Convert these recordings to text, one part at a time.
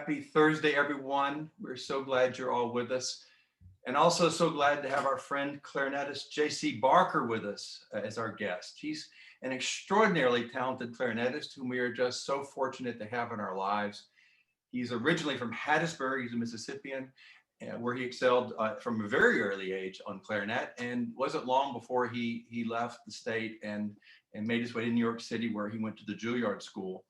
Happy Thursday, everyone. We're so glad you're all with us. And also so glad to have our friend Clarinetist J.C. Barker with us as our guest. He's an extraordinarily talented clarinetist whom we are just so fortunate to have in our lives. He's originally from Hattiesburg. He's a Mississippian, where he excelled from a very early age on clarinet, and wasn't long before he left the state and made his way to New York City, where he went to the Juilliard School.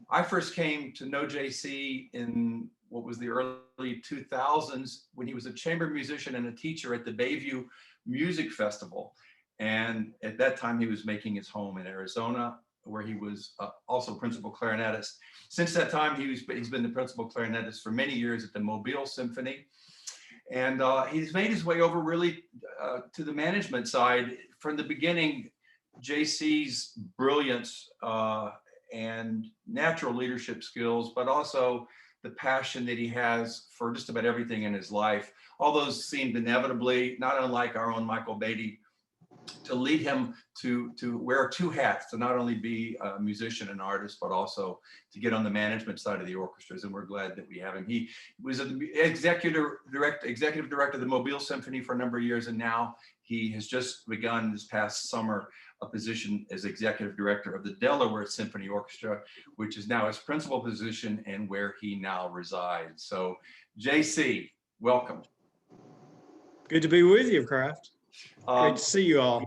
I first came to know JC in what was the early 2000s when he was a chamber musician and a teacher at the Bayview Music Festival. And at that time, he was making his home in Arizona, where he was also principal clarinetist. Since that time, he's been the principal clarinetist for many years at the Mobile Symphony. And he's made his way over really to the management side. From the beginning, JC's brilliance and natural leadership skills, but also the passion that he has for just about everything in his life. All those seemed inevitably, not unlike our own Michael Beatty, to lead him to wear two hats, to not only be a musician and artist, but also to get on the management side of the orchestras. And we're glad that we have him. He was the executive director of the Mobile Symphony for a number of years, and now he has just begun this past summer a position as executive director of the Delaware Symphony Orchestra, which is now his principal position and where he now resides. So, JC, welcome. Good to be with you, Kraft. Great to see you all.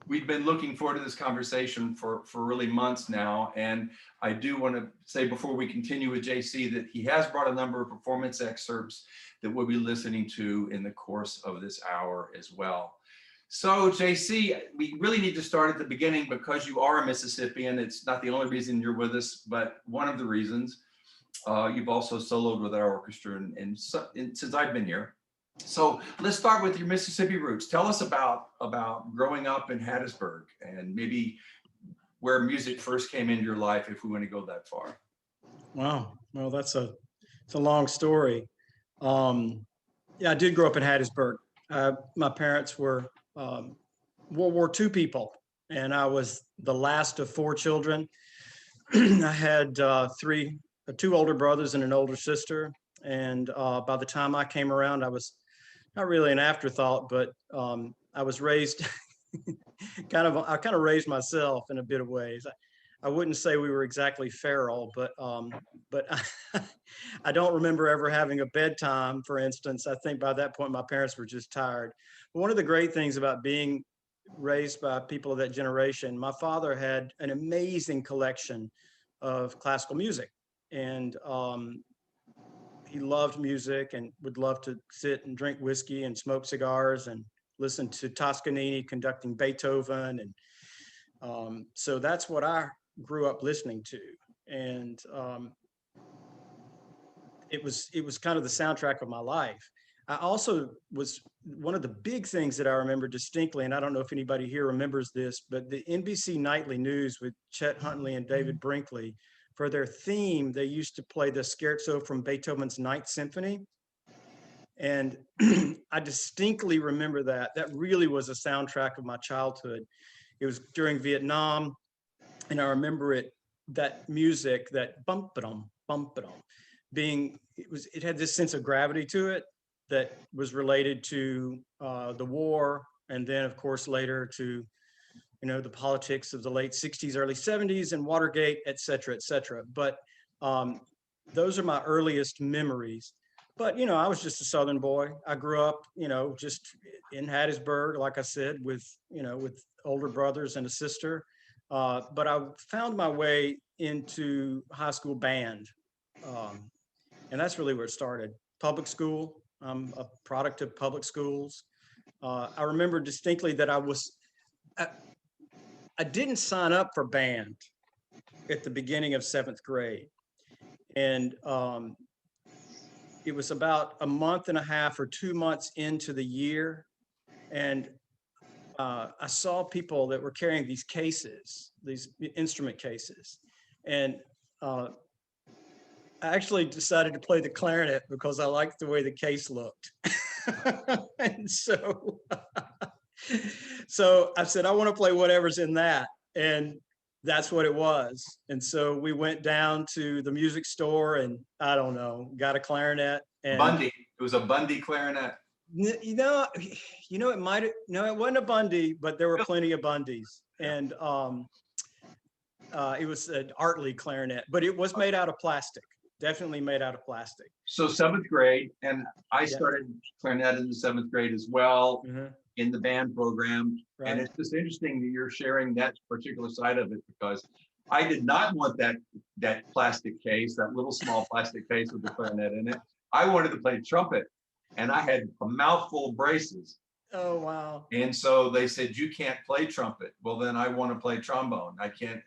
We've been looking forward to this conversation for really months now. And I do want to say before we continue with JC that he has brought a number of performance excerpts that we'll be listening to in the course of this hour as well. So JC, we really need to start at the beginning because you are a Mississippian. It's not the only reason you're with us, but one of the reasons. You've also soloed with our orchestra and since I've been here. So let's start with your Mississippi roots. Tell us about growing up in Hattiesburg and maybe where music first came into your life, if we want to go that far. Wow, well, it's a long story. Yeah, I did grow up in Hattiesburg. My parents were World War II people, and I was the last of four children. I had two older brothers and an older sister, and by the time I came around, I was not really an afterthought, but I was raised I kind of raised myself in a bit of ways. I wouldn't say we were exactly feral, but I don't remember ever having a bedtime, for instance. I think by that point, my parents were just tired. But one of the great things about being raised by people of that generation, my father had an amazing collection of classical music. And he loved music and would love to sit and drink whiskey and smoke cigars and listen to Toscanini conducting Beethoven. And so that's what I grew up listening to. And it was kind of the soundtrack of my life. I also was one of the big things that I remember distinctly, and I don't know if anybody here remembers this, but the NBC Nightly News with Chet Huntley and David Brinkley, for their theme, they used to play the scherzo from Beethoven's Ninth Symphony. And I distinctly remember that. That really was a soundtrack of my childhood. It was during Vietnam, and I remember that music, that bump-a-dum, it had this sense of gravity to it that was related to the war, and then of course later to the politics of the late 60s, early 70s, and Watergate, et cetera, et cetera. But those are my earliest memories. But, I was just a Southern boy. I grew up, just in Hattiesburg, like I said, with older brothers and a sister. But I found my way into high school band. And that's really where it started. Public school. I'm a product of public schools. I remember distinctly that I didn't sign up for band at the beginning of 7th grade. And it was about a month and a half or 2 months into the year. And I saw people that were carrying these cases, these instrument cases. And I actually decided to play the clarinet because I liked the way the case looked. And so I said, I want to play whatever's in that. And That's what it was. And so we went down to the music store and I don't know, got a clarinet and Bundy. It was a Bundy clarinet. you know, it might have, no, it wasn't a Bundy, but there were plenty of Bundys. And it was an Artley clarinet, but it was made out of plastic, definitely made out of plastic. So seventh grade, and I Yeah. started clarinet in the seventh grade as well Mhm. in the band program. And Right. it's just interesting that you're sharing that particular side of it, because I did not want that plastic case, that little small plastic case with the clarinet in it. I wanted to play trumpet, and I had a mouthful of braces. Oh, wow. And so they said, you can't play trumpet. Well, then I want to play trombone. I can't,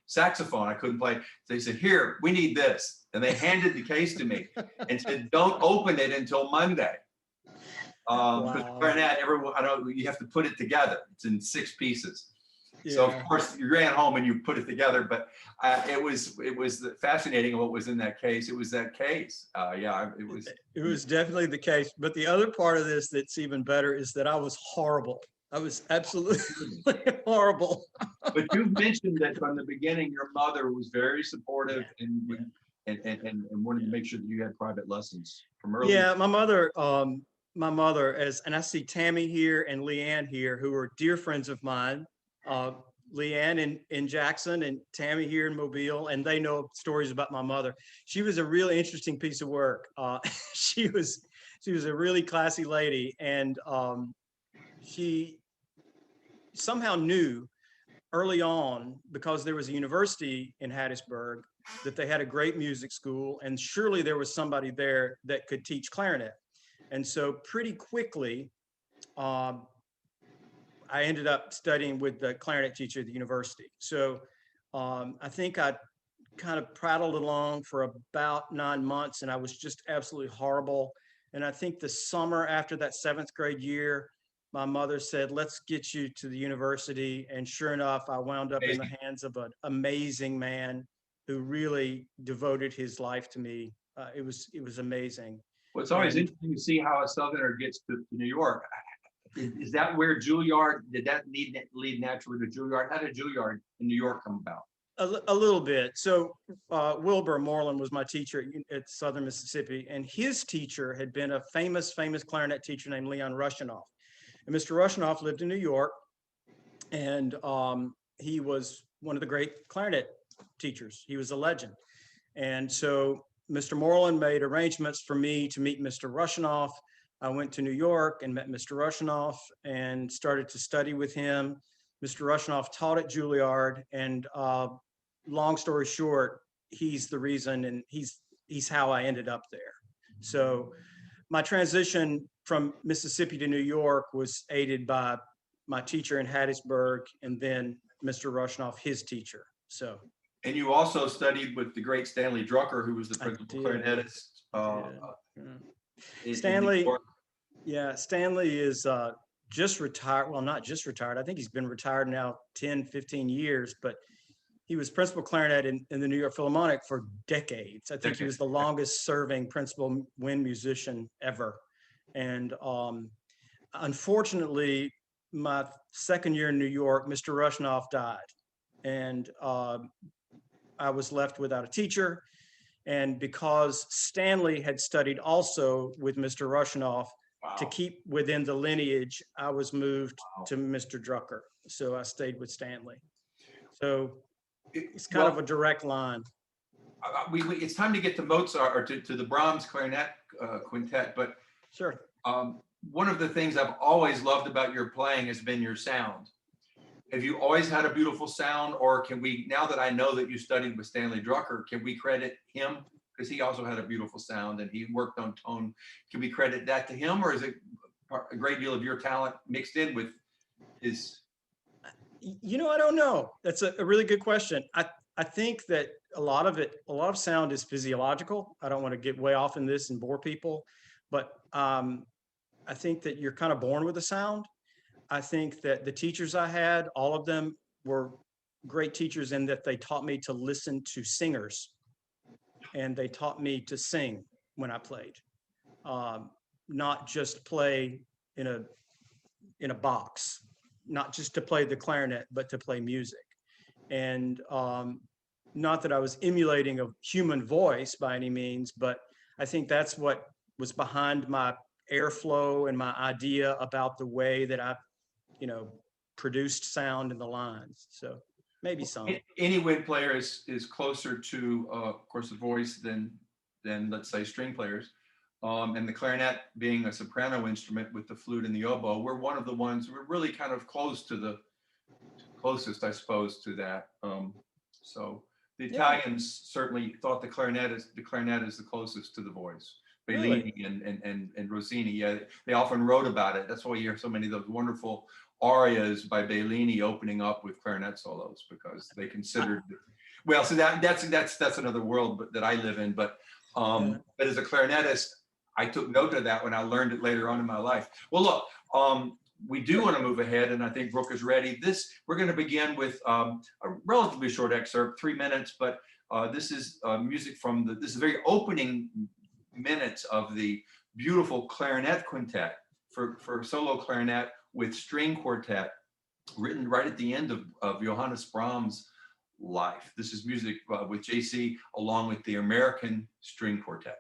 saxophone, I couldn't play. They said, here, we need this. And they handed the case to me and said, don't open it until Monday. Because Wow. clarinet, you have to put it together. It's in 6 pieces. So Yeah. of course you ran home and you put it together, but it was fascinating what was in that case. It was that case. Yeah, it was. It was definitely the case. But the other part of this that's even better is that I was horrible. I was absolutely horrible. But you've mentioned that from the beginning, your mother was very supportive and wanted to make sure that you had private lessons from early. Yeah, my mother, and I see Tammy here and Leanne here, who are dear friends of mine. Leanne in Jackson and Tammy here in Mobile, and they know stories about my mother. She was a really interesting piece of work. She was a really classy lady, and she somehow knew early on, because there was a university in Hattiesburg, that they had a great music school, and surely there was somebody there that could teach clarinet. And so pretty quickly, I ended up studying with the clarinet teacher at the university. So I think I kind of prattled along for about 9 months, and I was just absolutely horrible. And I think the summer after that 7th grade year, my mother said, let's get you to the university. And sure enough, I wound up in the hands of an amazing man who really devoted his life to me. It was amazing. Well, it's always interesting to see how a Southerner gets to New York. Is that where Juilliard, did that lead naturally to Juilliard? How did Juilliard in New York come about? A little bit. So Wilbur Moreland was my teacher at Southern Mississippi, and his teacher had been a famous clarinet teacher named Leon Rushinoff. And Mr. Rushinoff lived in New York, and he was one of the great clarinet teachers. He was a legend. And so Mr. Moreland made arrangements for me to meet Mr. Rushinoff. I went to New York and met Mr. Rushinoff and started to study with him. Mr. Rushinoff taught at Juilliard, and long story short, he's the reason, and he's how I ended up there. So my transition from Mississippi to New York was aided by my teacher in Hattiesburg, and then Mr. Rushinoff, his teacher. So. And you also studied with the great Stanley Drucker, who was the principal clarinetist. Stanley, yeah, Stanley is just retired. Well, not just retired. I think he's been retired now 10, 15 years, but he was principal clarinet in the New York Philharmonic for decades. I think he was the longest serving principal wind musician ever. And unfortunately, my 2nd year in New York, Mr. Rushinoff died. And I was left without a teacher. And because Stanley had studied also with Mr. Rushinoff, to keep within the lineage, I was moved to Mr. Drucker. So I stayed with Stanley. So it's kind of a direct line. It's time to get to Mozart, or to the Brahms clarinet quintet. But sure. One of the things I've always loved about your playing has been your sound. Have you always had a beautiful sound, or can we, now that I know that you studied with Stanley Drucker, can we credit him? Because he also had a beautiful sound and he worked on tone. Can we credit that to him, or is it a great deal of your talent mixed in with his? I don't know. That's a really good question. I think that a lot of sound is physiological. I don't want to get way off in this and bore people, but I think that you're kind of born with a sound. I think that the teachers I had, all of them were great teachers in that they taught me to listen to singers, and they taught me to sing when I played, not just play in a box, not just to play the clarinet, but to play music. And not that I was emulating a human voice by any means, but I think that's what was behind my airflow and my idea about the way that I, you know, produced sound in the lines. So maybe some. Any wind player is closer to, of course, the voice than let's say string players. And the clarinet being a soprano instrument with the flute and the oboe, we're one of the ones, we're really kind of close to the closest, I suppose, to that. So the Italians certainly thought the clarinet is the closest to the voice. Bellini Really? and Rossini, yeah, they often wrote about it. That's why you hear so many of those wonderful arias by Bellini opening up with clarinet solos, because they considered, well, so that's another world that I live in. But as a clarinetist, I took note of that when I learned it later on in my life. Well, look, we do want to move ahead, and I think Brooke is ready. We're going to begin with a relatively short excerpt, 3 minutes, but this is music from this is very opening minutes of the beautiful clarinet quintet for solo clarinet with string quartet, written right at the end of Johannes Brahms' life. This is music with J.C. along with the American String Quartet.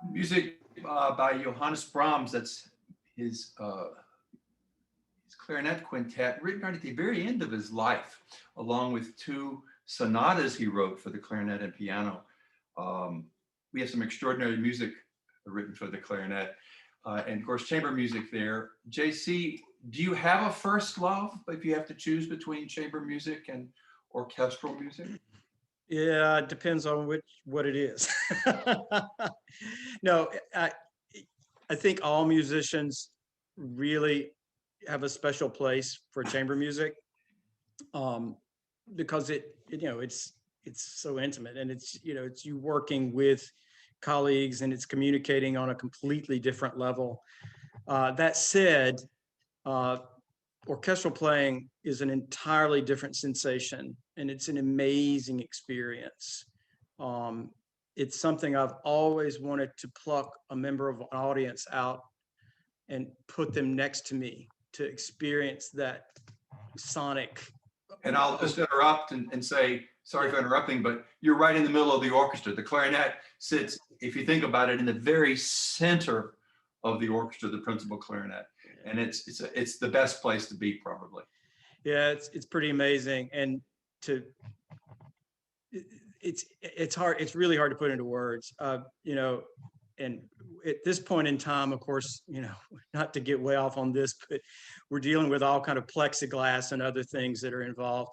Music by Johannes Brahms. That's his clarinet quintet, written right at the very end of his life, along with 2 sonatas he wrote for the clarinet and piano. We have some extraordinary music written for the clarinet, and of course chamber music there. JC, do you have a first love if you have to choose between chamber music and orchestral music? Yeah, it depends on what it is. No, I think all musicians really have a special place for chamber music, um, because it's so intimate, and it's you working with colleagues, and it's communicating on a completely different level. That said, uh, orchestral playing is an entirely different sensation, and it's an amazing experience. Um, it's something I've always wanted to pluck a member of an audience out and put them next to me to experience that sonic. And I'll just interrupt and say, sorry for interrupting, but you're right in the middle of the orchestra. The clarinet sits, if you think about it, in the very center of the orchestra, the principal clarinet. And it's the best place to be, probably. Yeah, it's pretty amazing. And to it's hard, it's really hard to put into words. And at this point in time, of course, not to get way off on this, but we're dealing with all kind of plexiglass and other things that are involved.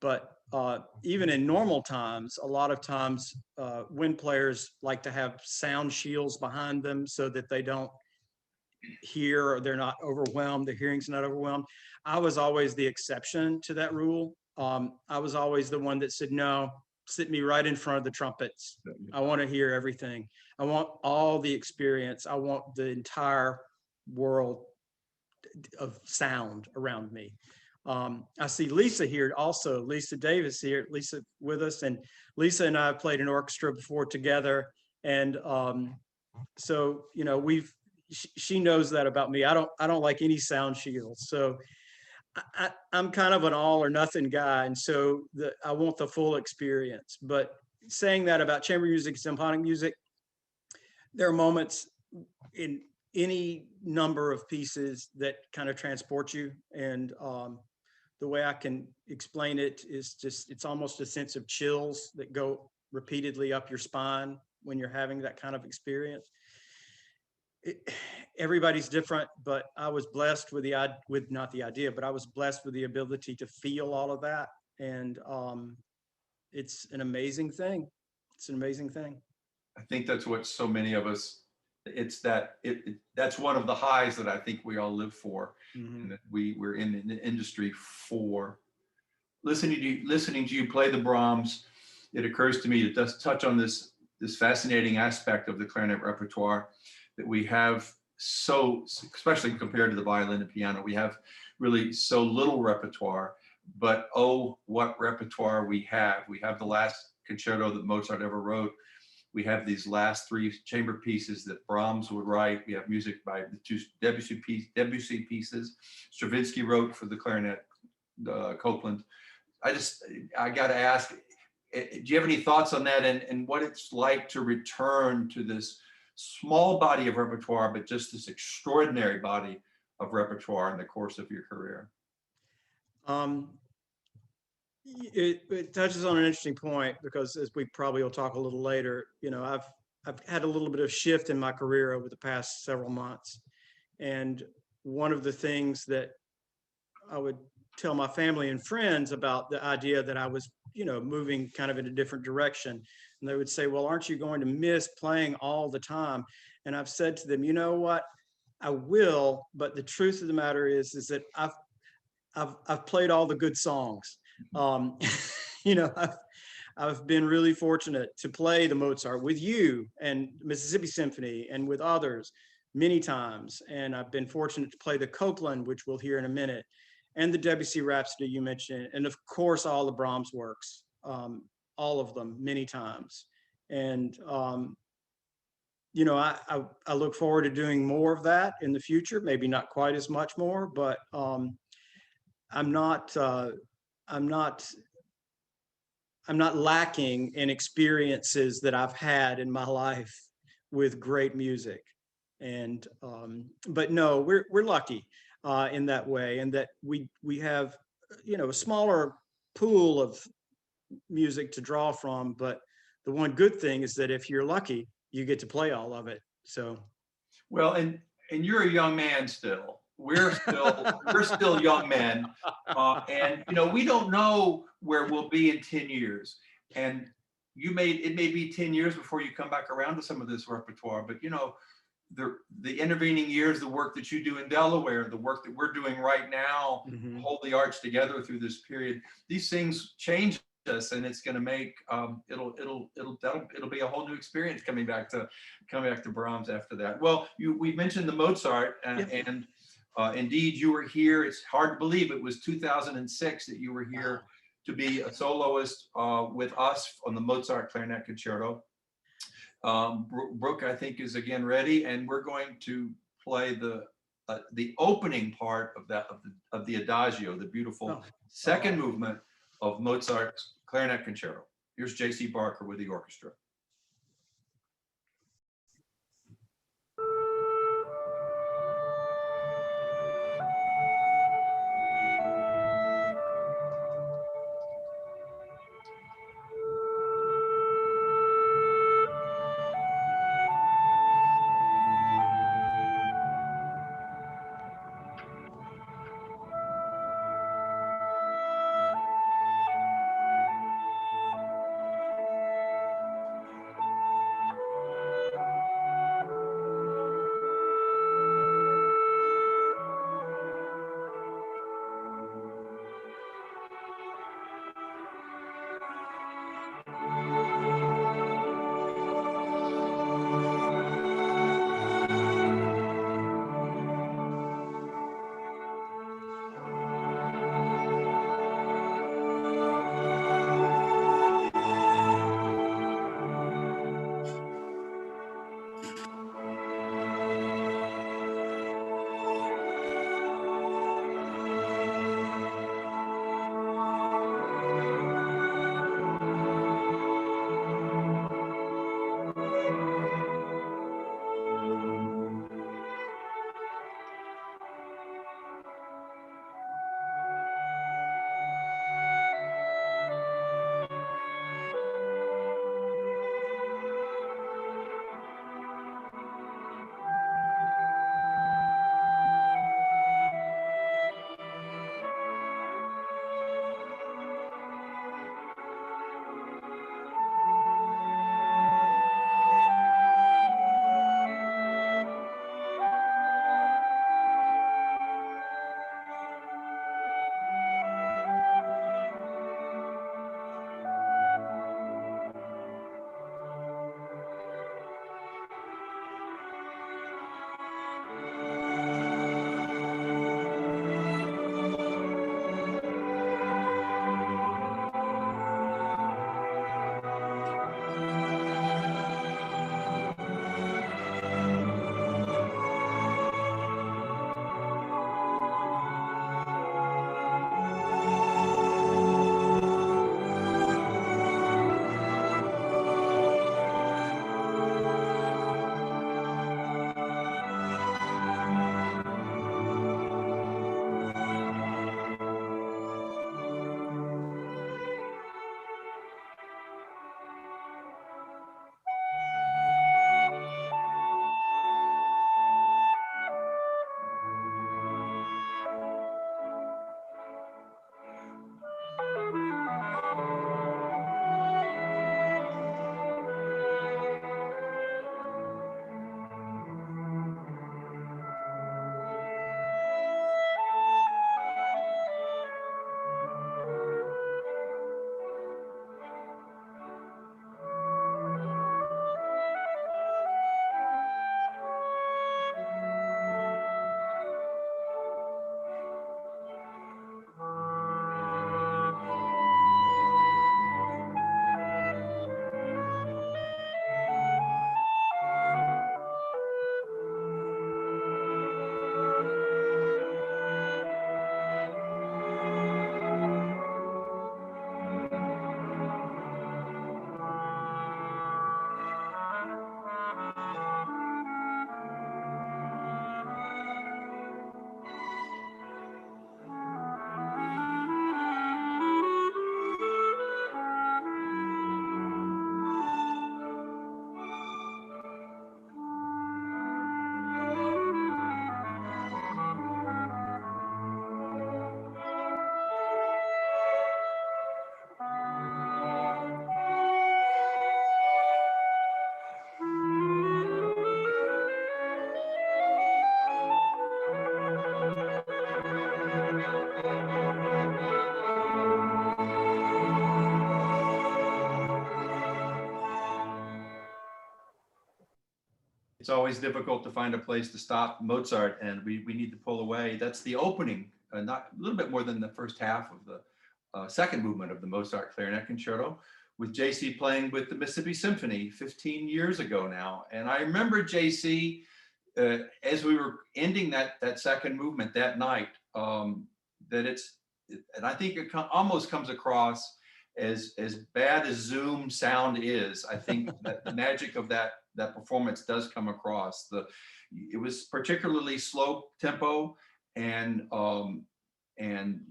But even in normal times, a lot of times wind players like to have sound shields behind them so that they don't hear, or they're not overwhelmed, their hearing's not overwhelmed. I was always the exception to that rule. I was always the one that said, no, sit me right in front of the trumpets. I want to hear everything. I want all the experience. I want the entire world of sound around me. I see Lisa here also, Lisa Davis here, Lisa with us, and Lisa and I have played an orchestra before together. And so, she knows that about me. I don't like any sound shields. So I'm kind of an all or nothing guy. And so I want the full experience. But saying that about chamber music, symphonic music, there are moments in any number of pieces that kind of transport you. And the way I can explain it is just, it's almost a sense of chills that go repeatedly up your spine when you're having that kind of experience. Everybody's different, but I was blessed with not the idea, but I was blessed with the ability to feel all of that. And it's an amazing thing. It's an amazing thing. I think that's what so many of us, that's one of the highs that I think we all live for, and that we're in the industry for. Listening to you play the Brahms, it occurs to me to just touch on this fascinating aspect of the clarinet repertoire that we have, so, especially compared to the violin and piano, we have really so little repertoire, but oh, what repertoire we have. We have the last concerto that Mozart ever wrote. We have these last three chamber pieces that Brahms would write. We have music by the two Debussy pieces Stravinsky wrote for the clarinet, Copland. I got to ask, do you have any thoughts on that, and what it's like to return to this small body of repertoire, but just this extraordinary body of repertoire in the course of your career? It touches on an interesting point, because as we probably will talk a little later, I've had a little bit of shift in my career over the past several months. And one of the things that I would tell my family and friends about the idea that I was, moving kind of in a different direction. And they would say, well, aren't you going to miss playing all the time? And I've said to them, you know what, I will, but the truth of the matter is that I've played all the good songs. I've been really fortunate to play the Mozart with you and Mississippi Symphony and with others many times. And I've been fortunate to play the Copland, which we'll hear in a minute, and the Debussy Rhapsody you mentioned, and of course, all the Brahms works, all of them many times. And, I look forward to doing more of that in the future, maybe not quite as much more, but I'm not lacking in experiences that I've had in my life with great music. And but no, we're lucky in that way, and that we have a smaller pool of music to draw from. But the one good thing is that if you're lucky, you get to play all of it. So well, and you're a young man still. We're still young men, and we don't know where we'll be in 10 years. And it may be 10 years before you come back around to some of this repertoire, but you know, the intervening years, the work that you do in Delaware, the work that we're doing right now, hold the arts together through this period. These things change us, and it's going to make it'll be a whole new experience coming back to Brahms after that. Well, we mentioned the Mozart, and indeed you were here. It's hard to believe it was 2006 that you were here to be a soloist with us on the Mozart Clarinet Concerto. Brooke, I think, is again ready, and we're going to play the opening part of the Adagio, the beautiful second movement of Mozart's Clarinet Concerto. Here's J.C. Barker with the orchestra. it's always difficult to find a place to stop Mozart, and we need to pull away. That's the opening, not a little bit more than the first half of the second movement of the Mozart Clarinet Concerto, with J.C. playing with the Mississippi Symphony 15 years ago now. And I remember J.C. As we were ending that second movement that night, that and I think it almost comes across as bad as Zoom sound is. I think that the magic of that performance does come across. It was particularly slow tempo, and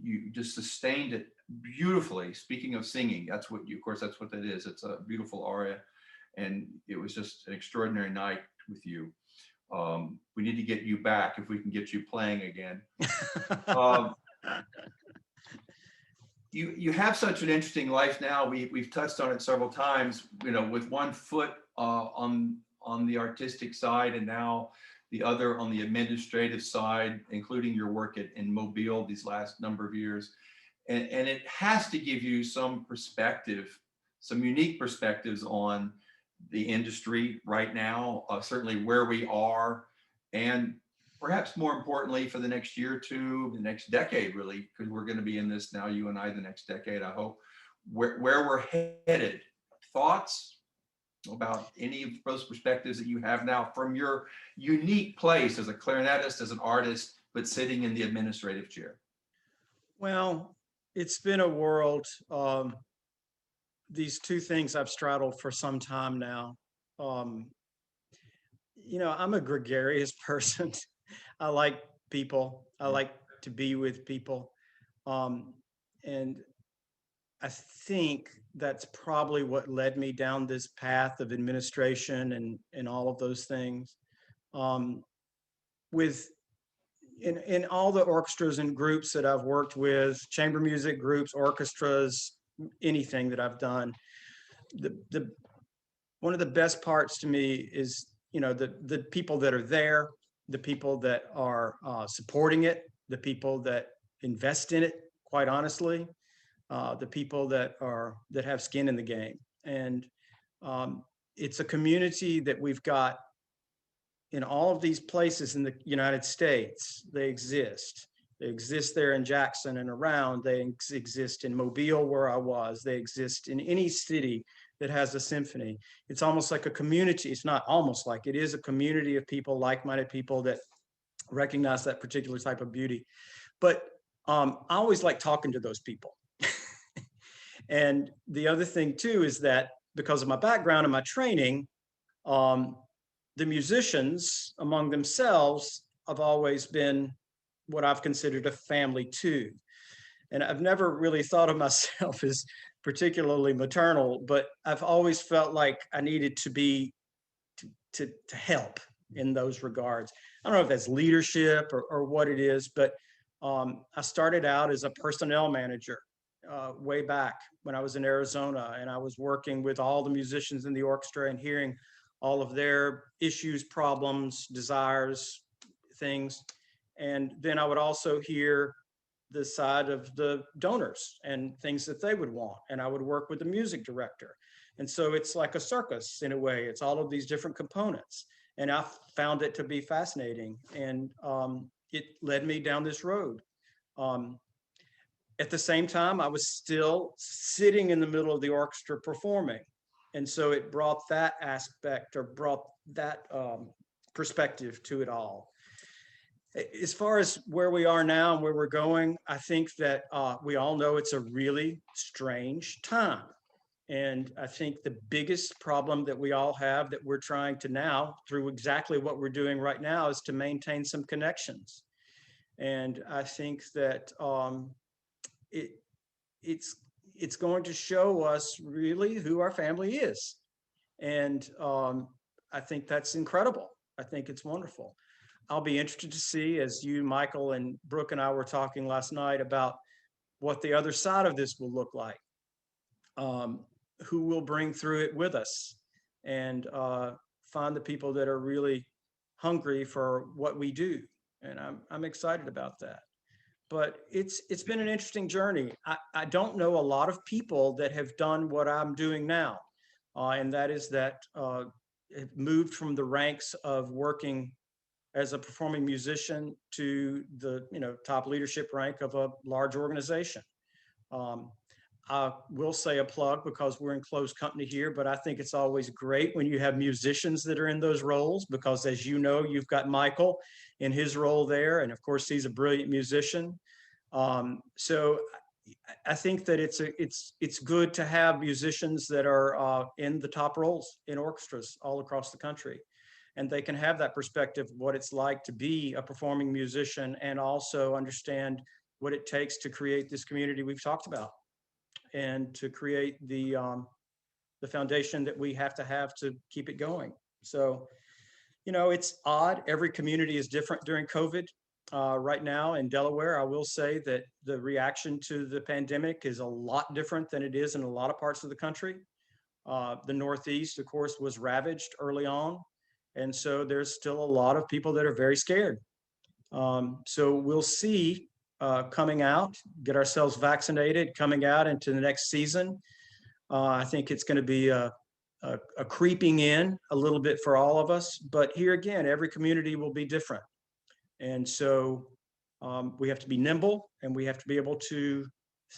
you just sustained it beautifully. Speaking of singing, of course, that's what that is. It's a beautiful aria, and it was just an extraordinary night with you. We need to get you back if we can get you playing again. You have such an interesting life now. We've touched on it several times, with one foot on the artistic side, and now the other on the administrative side, including your work in Mobile these last number of years. And it has to give you some perspective, some unique perspectives on the industry right now, certainly where we are, and perhaps more importantly for the next year or two, the next decade, really, because we're going to be in this now, you and I, the next decade, I hope, where we're headed. Thoughts about any of those perspectives that you have now from your unique place as a clarinetist, as an artist, but sitting in the administrative chair? Well, it's been a world. These two things I've straddled for some time now. I'm a gregarious person. I like people. I like to be with people. And I think that's probably what led me down this path of administration and all of those things. In all the orchestras and groups that I've worked with, chamber music groups, orchestras, anything that I've done, the one of the best parts to me is the people that are there, the people that are supporting it, the people that invest in it, quite honestly, the people that have skin in the game. And it's a community that we've got in all of these places in the United States. They exist there in Jackson and around. They exist in Mobile, where I was. They exist in any city that has a symphony. It's almost like a community. It's not almost like, it is a community of people, like-minded people that recognize that particular type of beauty. But I always like talking to those people. And the other thing too is that because of my background and my training, the musicians among themselves have always been what I've considered a family too. And I've never really thought of myself as particularly maternal, but I've always felt like I needed to be to help in those regards. I don't know if that's leadership or what it is, but I started out as a personnel manager way back when I was in Arizona, and I was working with all the musicians in the orchestra and hearing all of their issues, problems, desires, things. And then I would also hear the side of the donors and things that they would want. And I would work with the music director. And so it's like a circus in a way. It's all of these different components. And I found it to be fascinating. And it led me down this road. At the same time, I was still sitting in the middle of the orchestra performing. And so it brought that aspect, or brought that perspective to it all. As far as where we are now and where we're going, I think that we all know it's a really strange time. And I think the biggest problem that we all have, that we're trying to now, through exactly what we're doing right now, is to maintain some connections. And I think that it's going to show us really who our family is. And I think that's incredible. I think it's wonderful. I'll be interested to see, as you, Michael, and Brooke and I were talking last night, about what the other side of this will look like. Who will bring through it with us, and find the people that are really hungry for what we do. And I'm excited about that. But it's been an interesting journey. I don't know a lot of people that have done what I'm doing now. And that is that moved from the ranks of working as a performing musician to the top leadership rank of a large organization. I will say a plug because we're in close company here, but I think it's always great when you have musicians that are in those roles, because as you know, you've got Michael in his role there, and of course he's a brilliant musician. So I think that it's good to have musicians that are in the top roles in orchestras all across the country, and they can have that perspective of what it's like to be a performing musician and also understand what it takes to create this community we've talked about and to create the foundation that we have to keep it going. So, it's odd. Every community is different during COVID. Right now in Delaware, I will say that the reaction to the pandemic is a lot different than it is in a lot of parts of the country. The Northeast, of course, was ravaged early on. And so there's still a lot of people that are very scared. So we'll see coming out, get ourselves vaccinated, coming out into the next season. I think it's going to be a creeping in a little bit for all of us. But here again, every community will be different. And so we have to be nimble and we have to be able to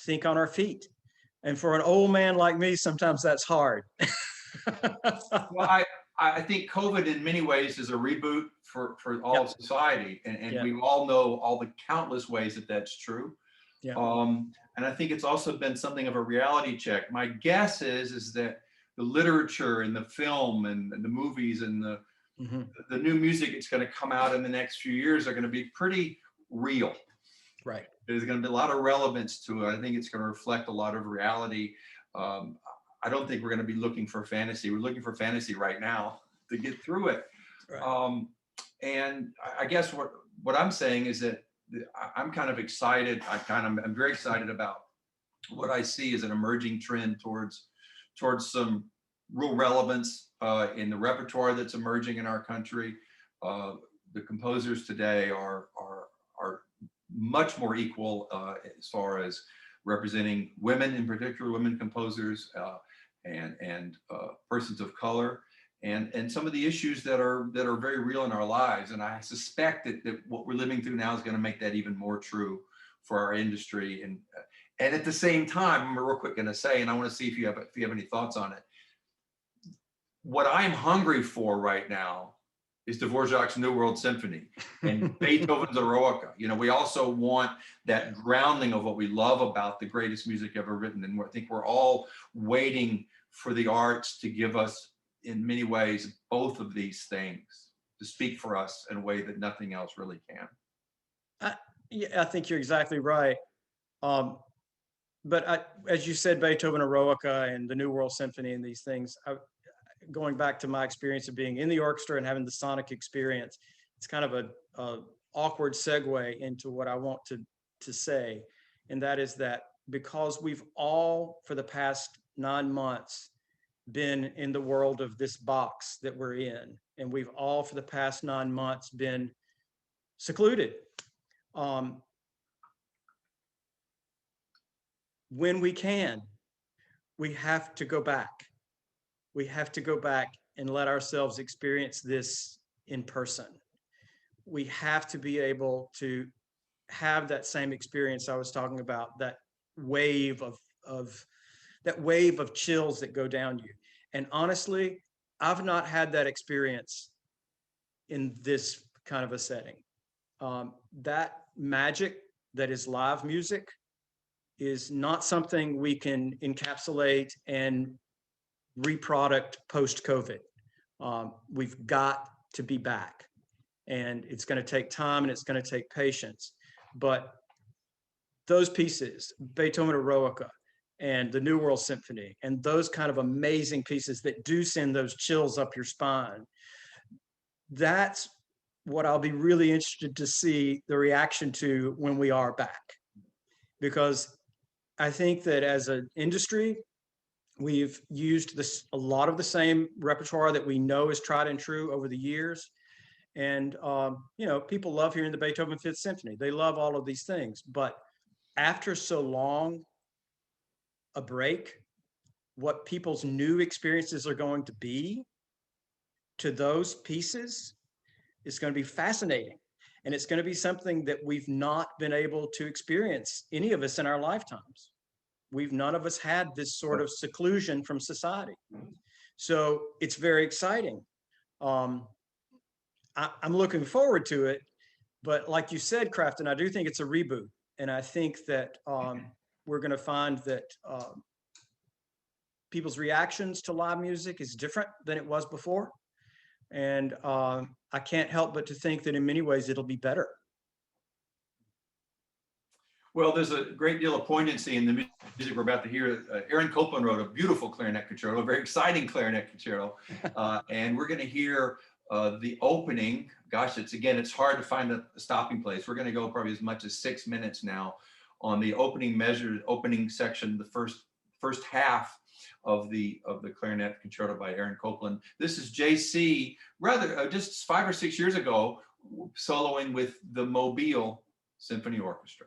think on our feet. And for an old man like me, sometimes that's hard. Well, I think COVID in many ways is a reboot for all of society. And we all know all the countless ways that that's true. Yeah. And I think it's also been something of a reality check. My guess is that the literature and the film and the movies and the new music that's going to come out in the next few years are going to be pretty real. Right. There's going to be a lot of relevance to it. I think it's going to reflect a lot of reality. I don't think we're going to be looking for fantasy. We're looking for fantasy right now to get through it. Right. And I guess what I'm saying is that I'm kind of excited. I'm very excited about what I see as an emerging trend towards some real relevance in the repertoire that's emerging in our country. The composers today are much more equal as far as representing women, in particular women composers and persons of color, and some of the issues that are very real in our lives. And I suspect that what we're living through now is going to make that even more true for our industry. And at the same time, I'm real quick going to say, and I want to see if you have any thoughts on it. What I'm hungry for right now is Dvorak's New World Symphony and Beethoven's Eroica. We also want that grounding of what we love about the greatest music ever written. And I think we're all waiting for the arts to give us, in many ways, both of these things, to speak for us in a way that nothing else really can. I think you're exactly right. But as you said, Beethoven Eroica and the New World Symphony and these things, going back to my experience of being in the orchestra and having the sonic experience, it's kind of a awkward segue into what I want to say. And that is that because we've all, for the past 9 months, been in the world of this box that we're in, and we've all, for the past 9 months, been secluded. When we can, we have to go back. We have to go back and let ourselves experience this in person. We have to be able to have that same experience I was talking about, that wave of chills that go down you. And honestly, I've not had that experience in this kind of a setting. That magic that is live music is not something we can encapsulate and reproduct post-COVID. We've got to be back, and it's going to take time and it's going to take patience. But those pieces, Beethoven Eroica and the New World Symphony, and those kind of amazing pieces that do send those chills up your spine, that's what I'll be really interested to see the reaction to when we are back. Because I think that as an industry, we've used a lot of the same repertoire that we know is tried and true over the years. And, people love hearing the Beethoven Fifth Symphony. They love all of these things. But after so long a break, what people's new experiences are going to be to those pieces is going to be fascinating. And it's going to be something that we've not been able to experience, any of us in our lifetimes. None of us had this sort of seclusion from society. So it's very exciting. I'm looking forward to it. But like you said, Crafton, I do think it's a reboot. And I think that we're going to find that people's reactions to live music is different than it was before. And I can't help but to think that in many ways it'll be better. Well, there's a great deal of poignancy in the music we're about to hear. Aaron Copland wrote a beautiful clarinet concerto, a very exciting clarinet concerto. And we're going to hear the opening. Gosh, it's hard to find a stopping place. We're going to go probably as much as 6 minutes now on the opening measure, opening section, the first half of the clarinet concerto by Aaron Copland. This is J.C. rather just 5 or 6 years ago, soloing with the Mobile Symphony Orchestra.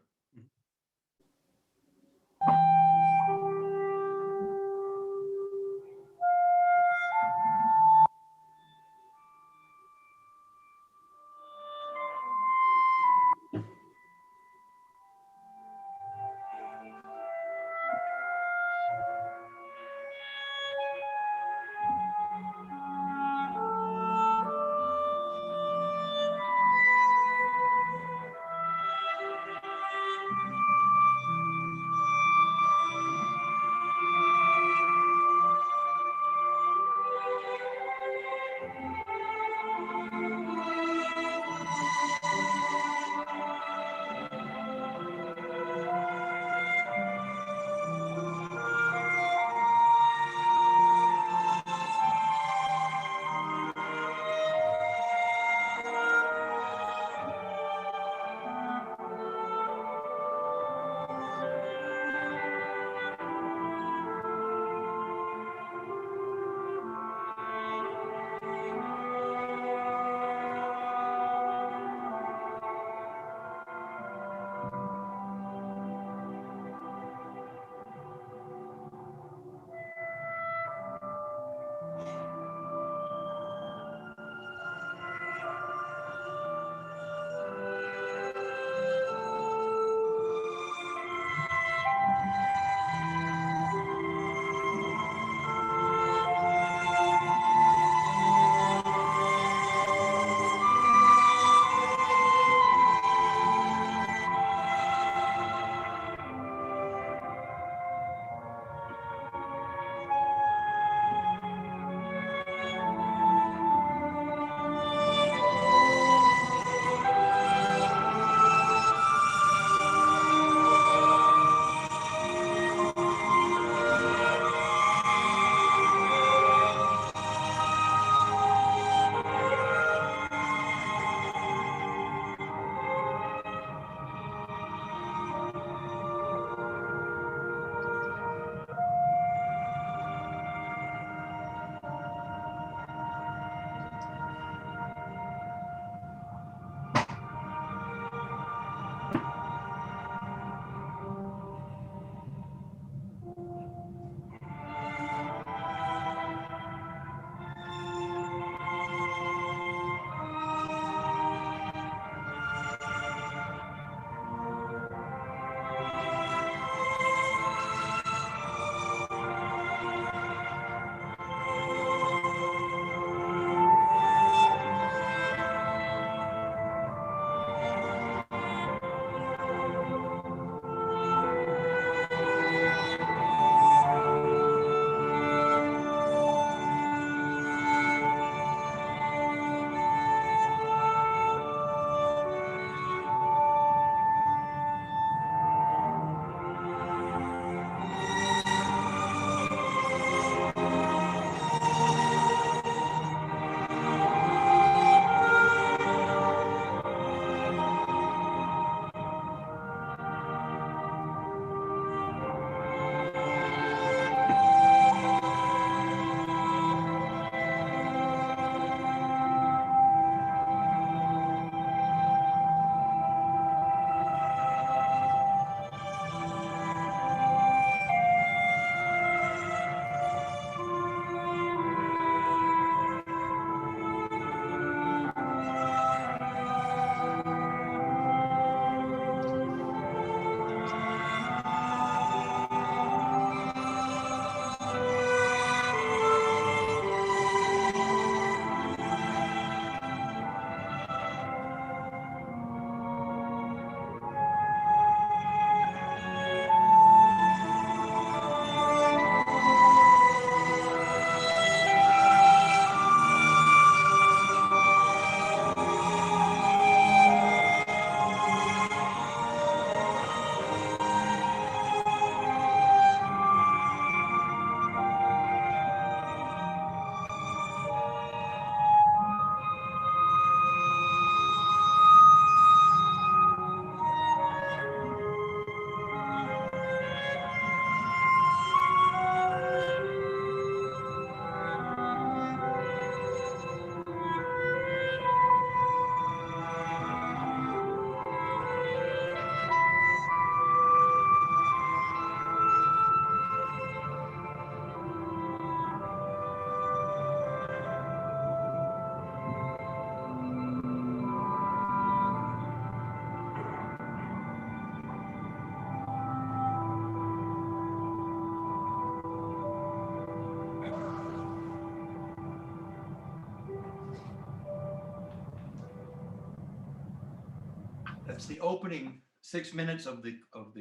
That's the opening 6 minutes of the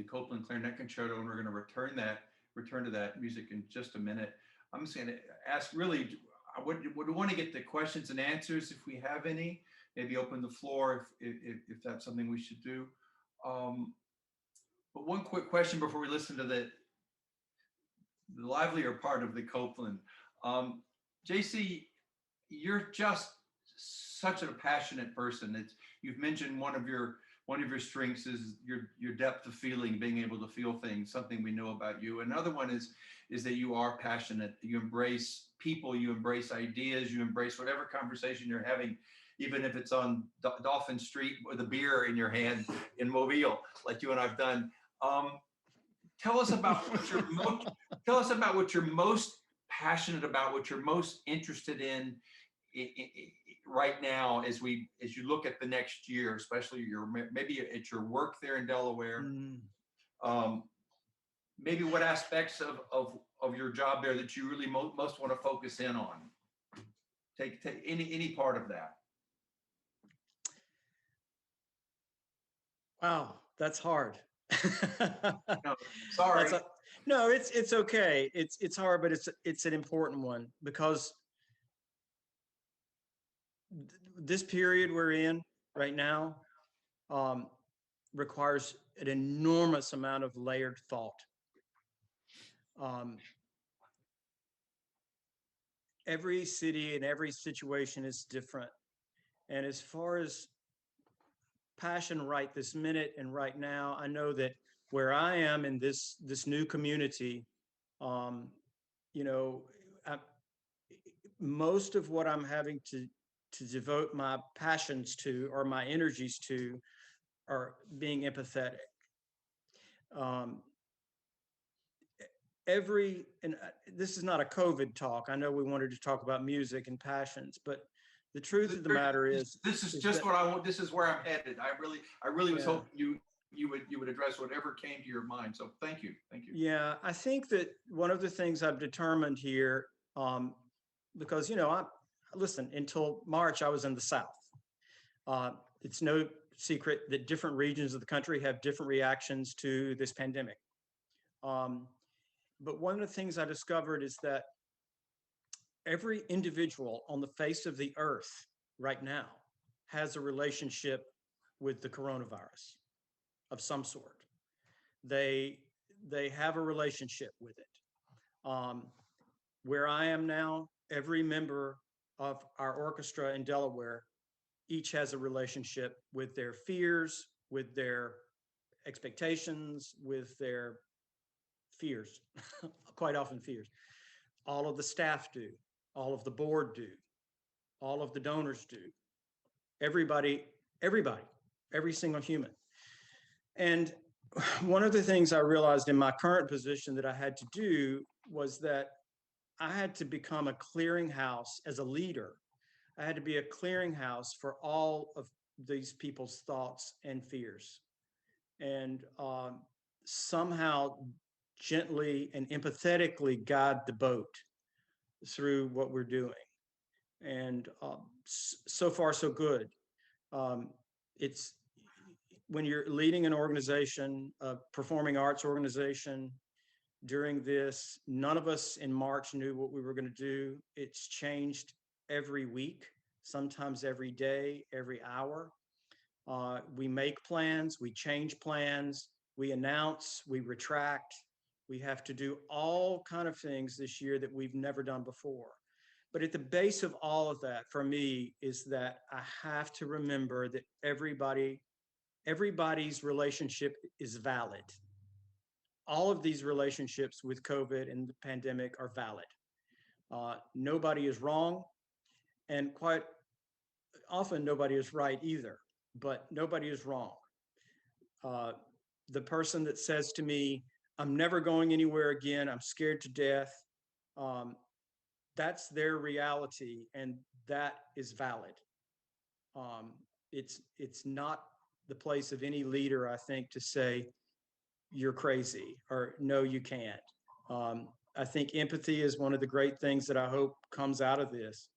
Copeland Clarinet Concerto, and we're going to return to that music in just a minute. I'm just going to ask, really, I would want to get the questions and answers if we have any. Maybe open the floor if that's something we should do. But one quick question before we listen to the livelier part of the Copeland. JC, you're just such a passionate person. You've mentioned one of your strengths is your depth of feeling, being able to feel things, something we know about you. Another one is that you are passionate. You embrace people, you embrace ideas, you embrace whatever conversation you're having, even if it's on Dolphin Street with a beer in your hand in Mobile, like you and I've done. Tell us about what you're most passionate about, what you're most interested in right now as you look at the next year, especially maybe at your work there in Delaware. Maybe what aspects of your job there that you really most want to focus in on. Take any part of that. Wow, that's hard. No, sorry. No, it's okay. It's hard, but it's an important one, because this period we're in right now requires an enormous amount of layered thought. Every city and every situation is different. And as far as passion right this minute and right now, I know that where I am in this new community, most of what I'm having to devote my passions to, or my energies to, are being empathetic. And this is not a COVID talk. I know we wanted to talk about music and passions, but the truth of the matter is, this is just what I want. This is where I'm headed. I really was hoping you would address whatever came to your mind. So thank you. Yeah, I think that one of the things I've determined here, because listen, until March I was in the South. It's no secret that different regions of the country have different reactions to this pandemic. But one of the things I discovered is that every individual on the face of the earth right now has a relationship with the coronavirus of some sort. They have a relationship with it. Where I am now, every member of our orchestra in Delaware each has a relationship with their fears, with their expectations, with their fears, quite often fears. All of the staff do, all of the board do, all of the donors do, everybody, every single human. And one of the things I realized in my current position that I had to do was that I had to become a clearinghouse as a leader. I had to be a clearinghouse for all of these people's thoughts and fears, and somehow gently and empathetically guide the boat through what we're doing. And so far, so good. It's when you're leading an organization, a performing arts organization, during this, none of us in March knew what we were going to do. It's changed every week, sometimes every day, every hour. We make plans, we change plans, we announce, we retract. We have to do all kind of things this year that we've never done before. But at the base of all of that, for me, is that I have to remember that everybody's relationship is valid. All of these relationships with COVID and the pandemic are valid. Nobody is wrong, and quite often nobody is right either, but nobody is wrong. The person that says to me, I'm never going anywhere again, I'm scared to death, that's their reality, and that is valid. It's not the place of any leader, I think, to say, you're crazy, or no, you can't. I think empathy is one of the great things that I hope comes out of this.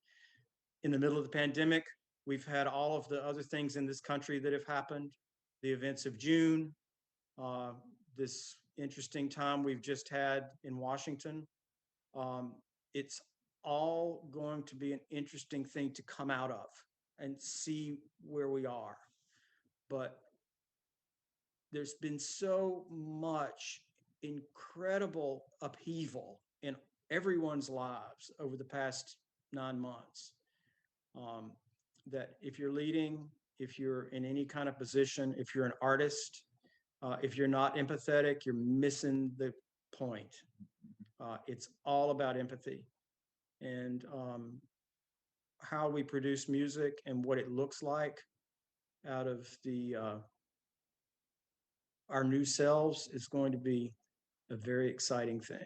In the middle of the pandemic, we've had all of the other things in this country that have happened the events of June, this interesting time we've just had in Washington. It's all going to be an interesting thing to come out of and see where we are. But there's been so much incredible upheaval in everyone's lives over the past 9 months, that if you're leading, if you're in any kind of position, if you're an artist, if you're not empathetic, you're missing the point. It's all about empathy and how we produce music and what it looks like out of our new selves is going to be a very exciting thing.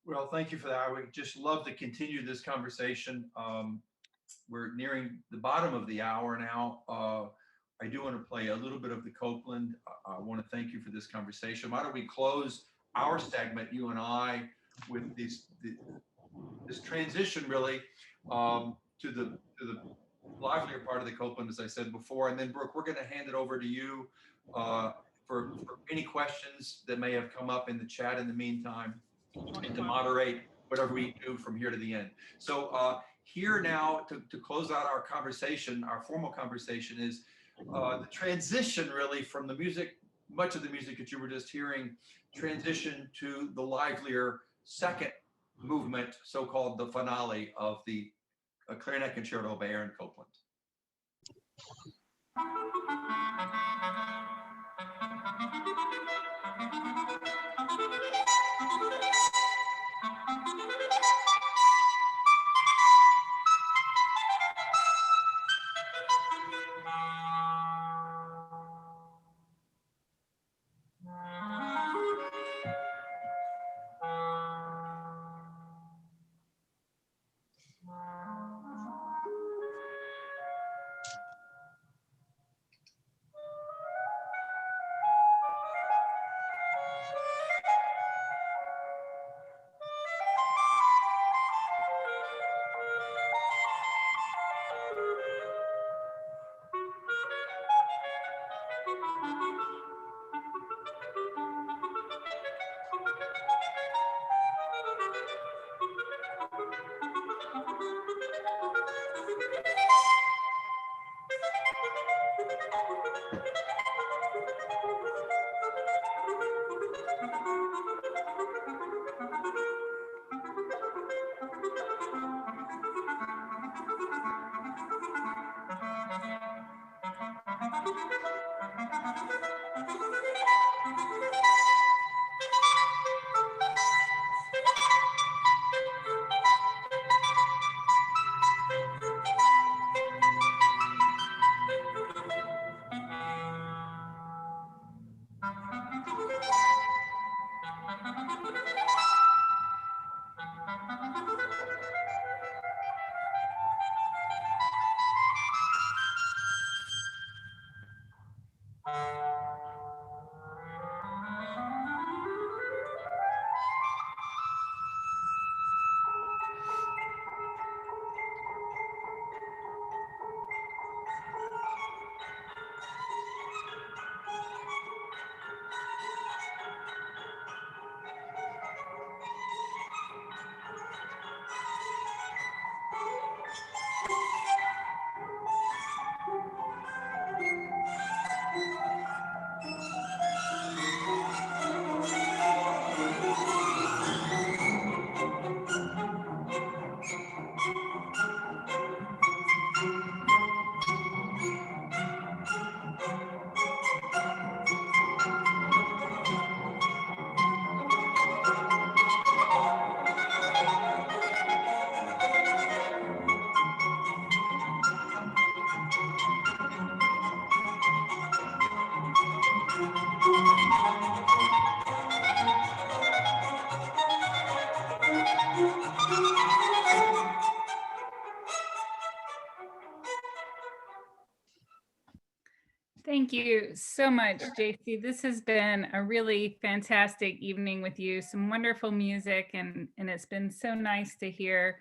Well, thank you for that. I would just love to continue this conversation. We're nearing the bottom of the hour now. I do want to play a little bit of the Copeland. I want to thank you for this conversation. Why don't we close our segment, you and I, with this transition really to the livelier part of the Copeland, as I said before. And then Brooke, we're going to hand it over to you for any questions that may have come up in the chat in the meantime, and to moderate whatever we do from here to the end. So here now to close out our conversation, our formal conversation, is the transition really from the music, much of the music that you were just hearing, transition to the livelier second movement, so-called the finale of the Clarinet Concerto by Aaron Copland. Thank you so much, J.C. This has been a really fantastic evening with you, some wonderful music, and it's been so nice to hear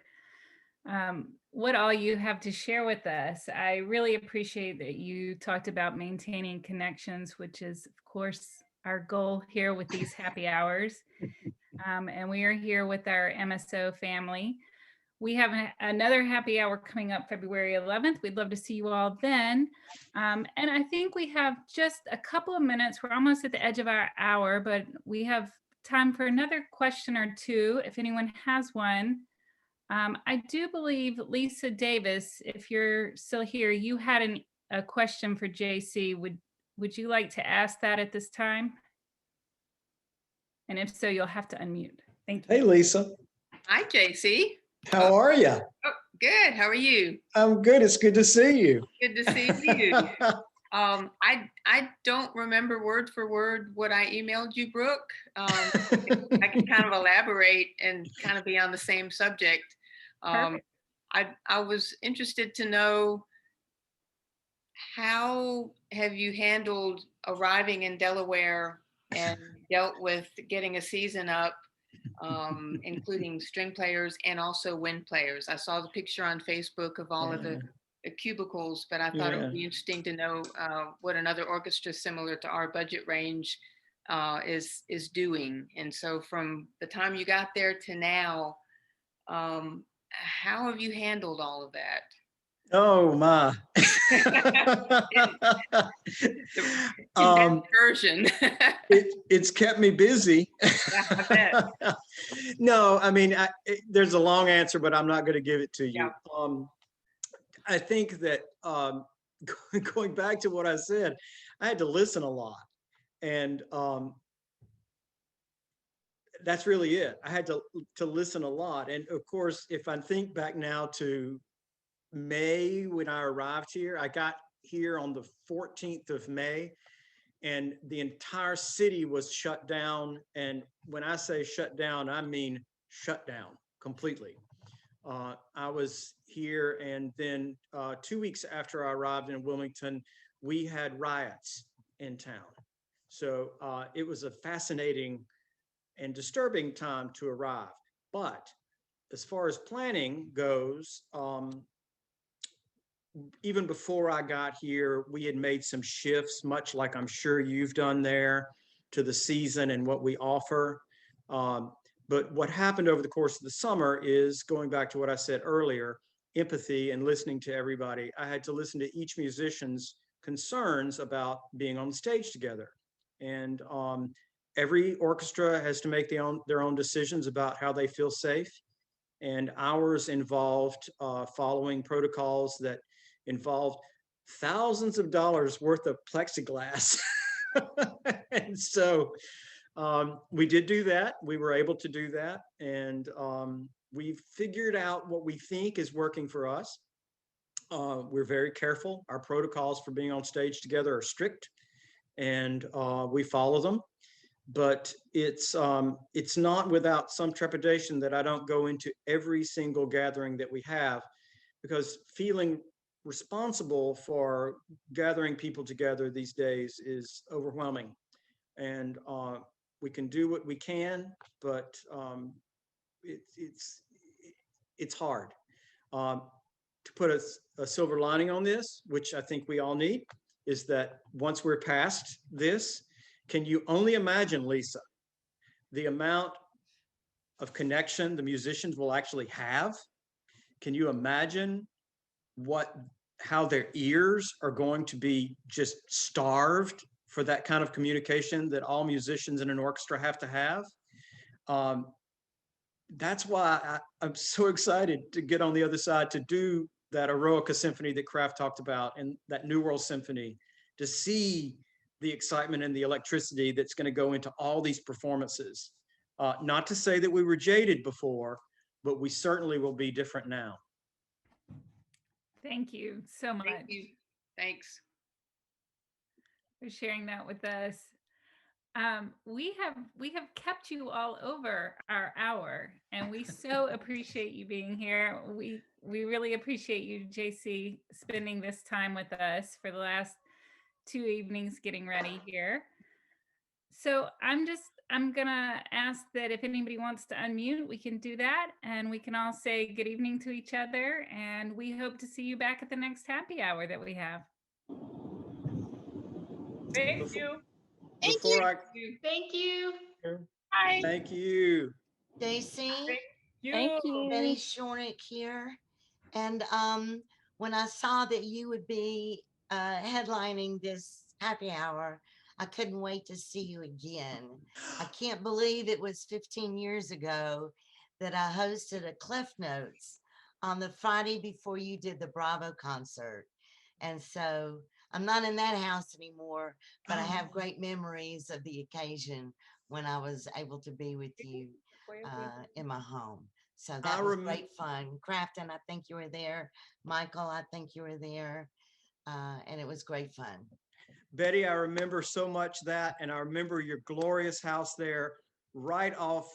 what all you have to share with us. I really appreciate that you talked about maintaining connections, which is, of course, our goal here with these happy hours. And we are here with our MSO family. We have another happy hour coming up February 11th. We'd love to see you all then. And I think we have just a couple of minutes. We're almost at the edge of our hour, but we have time for another question or two, if anyone has one. I do believe Lisa Davis, if you're still here, you had a question for JC. Would you like to ask that at this time? And if so, you'll have to unmute. Thank you. Hey, Lisa. Hi, JC. How are you? Oh, good. How are you? I'm good. It's good to see you. Good to see you. I don't remember word for word what I emailed you, Brooke. I can kind of elaborate and kind of be on the same subject. I was interested to know, how have you handled arriving in Delaware and dealt with getting a season up, including string players and also wind players? I saw the picture on Facebook of all of the cubicles, but I thought it would be interesting to know what another orchestra similar to our budget range is doing. And so from the time you got there to now, how have you handled all of that? Oh my. Version. It's kept me busy. Yeah, I bet. No, I mean, there's a long answer, but I'm not going to give it to you. Yeah. I think that going back to what I said, I had to listen a lot. And that's really it. I had to listen a lot. And of course, if I think back now to May, when I arrived here, I got here on the 14th of May, and the entire city was shut down. And when I say shut down, I mean shut down completely. I was here, and then 2 weeks after I arrived in Wilmington, we had riots in town. So it was a fascinating and disturbing time to arrive. But as far as planning goes, even before I got here, we had made some shifts, much like I'm sure you've done there, to the season and what we offer. But what happened over the course of the summer is, going back to what I said earlier, empathy and listening to everybody. I had to listen to each musician's concerns about being on the stage together. And every orchestra has to make their own decisions about how they feel safe. And ours involved following protocols that involved thousands of dollars worth of plexiglass. And so we did do that. We were able to do that. And we've figured out what we think is working for us. We're very careful. Our protocols for being on stage together are strict, and we follow them. But it's not without some trepidation that I don't go into every single gathering that we have, because feeling responsible for gathering people together these days is overwhelming. And we can do what we can, but it's hard. To put a silver lining on this, which I think we all need, is that once we're past this, can you only imagine, Lisa, the amount of connection the musicians will actually have? Can you imagine how their ears are going to be just starved for that kind of communication that all musicians in an orchestra have to have? That's why I'm so excited to get on the other side to do that Eroica Symphony that Kraft talked about, and that New World Symphony, to see the excitement and the electricity that's going to go into all these performances. Not to say that we were jaded before, but we certainly will be different now. Thank you so much. Thank you. Thanks for sharing that with us. We have kept you all over our hour, and we so appreciate you being here. We really appreciate you, JC, spending this time with us for the last 2 evenings getting ready here. So I'm I'm gonna ask that if anybody wants to unmute, we can do that, and we can all say good evening to each other, and we hope to see you back at the next happy hour that we have. Thank you. Before I, Thank you. Bye. thank you. J.C. Thank you. Betty Shornick here. And when I saw that you would be headlining this happy hour, I couldn't wait to see you again. I can't believe it was 15 years ago that I hosted a Cliff Notes on the Friday before you did the Bravo concert. And so I'm not in that house anymore, but I have great memories of the occasion when I was able to be with you in my home. So that was great fun. Crafton, I think you were there. Michael, I think you were there. And it was great fun. Betty, I remember so much that, and I remember your glorious house there right off.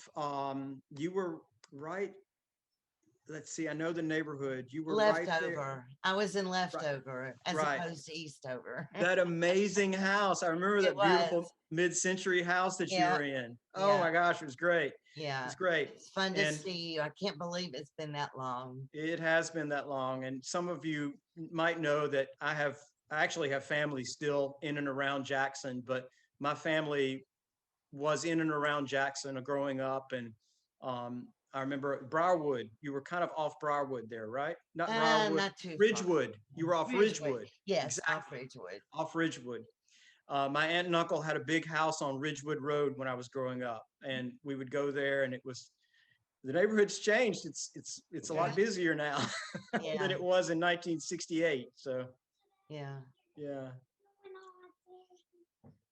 You were right. Let's see, I know the neighborhood. You were right there. Leftover. I was in Leftover as Right. opposed to Eastover. That amazing house. I remember that It beautiful was. mid-century house that you Yeah. were in. Oh Yeah. my gosh, it was great. Yeah. It's great. It's fun to And see you. I can't believe it's been that long. it has been that long. And some of you might know that I actually have family still in and around Jackson, but my family was in and around Jackson growing up. And I remember Briarwood, you were kind of off Briarwood there, right? Not Briarwood, Not too far. Ridgewood. You were off Ridgewood. Yes, Exactly. off Ridgewood. Off Ridgewood. My aunt and uncle had a big house on Ridgewood Road when I was growing up, and we would go there, and the neighborhood's changed. It's a lot Yeah. busier now than Yeah. it was in 1968. So Yeah. yeah,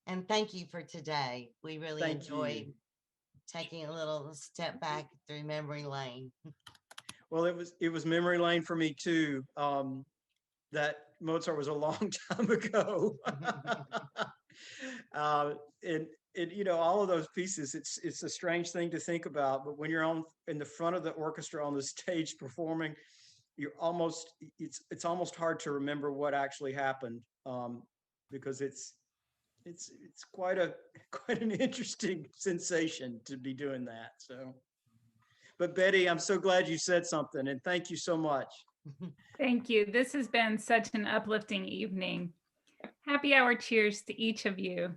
And thank you for today. We really Thank enjoyed you. taking a little step back through memory lane. Well, it was memory lane for me too. That Mozart was a long time ago. And all of those pieces, it's a strange thing to think about, but when you're in the front of the orchestra on the stage performing, it's almost hard to remember what actually happened, because it's quite an interesting sensation to be doing that. So, but Betty, I'm so glad you said something, and thank you so much. Thank you. This has been such an uplifting evening. Happy hour cheers to each of you.